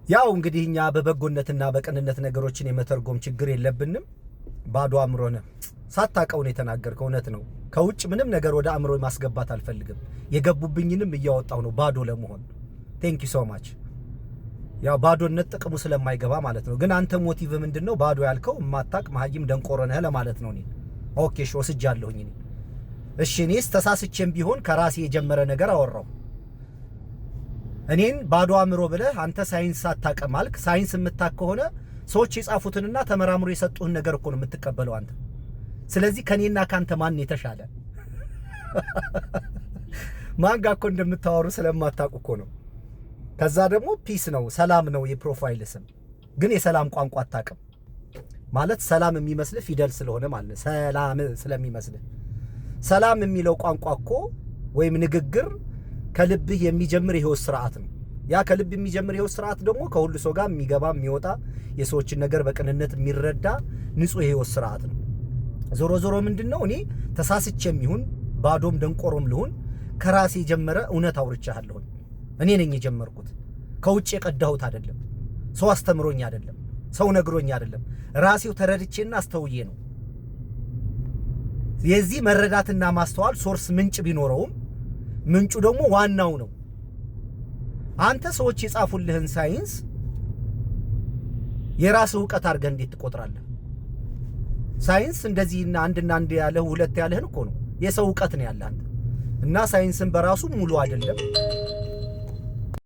ያው እንግዲህ እኛ በበጎነትና በቅንነት ነገሮችን የመተርጎም ችግር የለብንም። ባዶ አእምሮ ነህ ሳታውቀው ነው የተናገርከው። እውነት ነው። ከውጭ ምንም ነገር ወደ አእምሮ ማስገባት አልፈልግም። የገቡብኝንም እያወጣው ነው ባዶ ለመሆን። ቴንክ ዩ ሶ ማች። ያው ባዶነት ጥቅሙ ስለማይገባ ማለት ነው። ግን አንተ ሞቲቭ ምንድነው? ባዶ ያልከው ማታቅ መሀይም ደንቆሮ ነህ ለማለት ነው። እኔ ኦኬ ሾ ወስጃለሁኝ። እሺ እኔስ ተሳስቼም ቢሆን ከራሴ የጀመረ ነገር አወራው። እኔን ባዶ አእምሮ ብለህ አንተ ሳይንስ አታውቅም አልክ። ሳይንስ የምታውቅ ከሆነ ሰዎች የጻፉትንና ተመራምሮ የሰጡህን ነገር እኮ ነው የምትቀበለው አንተ። ስለዚህ ከኔና ካንተ ማን የተሻለ? ማን ጋር እኮ እንደምታወሩ ስለማታውቁ እኮ ነው። ከዛ ደግሞ ፒስ ነው ሰላም ነው የፕሮፋይል ስም፣ ግን የሰላም ቋንቋ አታውቅም ማለት ሰላም የሚመስልህ ፊደል ስለሆነ ማለት ነው። ሰላም ስለሚመስልህ ሰላም የሚለው ቋንቋ እኮ ወይም ንግግር ከልብህ የሚጀምር የህይወት ስርዓት ነው። ያ ከልብ የሚጀምር የህይወት ስርዓት ደግሞ ከሁሉ ሰው ጋር የሚገባ የሚወጣ የሰዎችን ነገር በቅንነት የሚረዳ ንጹህ የህይወት ስርዓት ነው። ዞሮ ዞሮ ምንድነው እኔ ተሳስቼም ይሁን ባዶም ደንቆሮም ልሁን ከራሴ የጀመረ እውነት አውርቻለሁ። እኔ ነኝ የጀመርኩት። ከውጭ የቀዳሁት አይደለም። ሰው አስተምሮኝ አይደለም። ሰው ነግሮኝ አይደለም። ራሴው ተረድቼና አስተውዬ ነው። የዚህ መረዳትና ማስተዋል ሶርስ ምንጭ ቢኖረውም ምንጩ ደግሞ ዋናው ነው። አንተ ሰዎች የጻፉልህን ሳይንስ የራስህ ዕውቀት አድርገህ እንዴት ትቆጥራለህ? ሳይንስ እንደዚህና አንድና አንድ ያለህ ሁለት ያለህን እኮ ነው። የሰው ዕውቀት ነው ያለህ አንተ። እና ሳይንስን በራሱ ሙሉ አይደለም።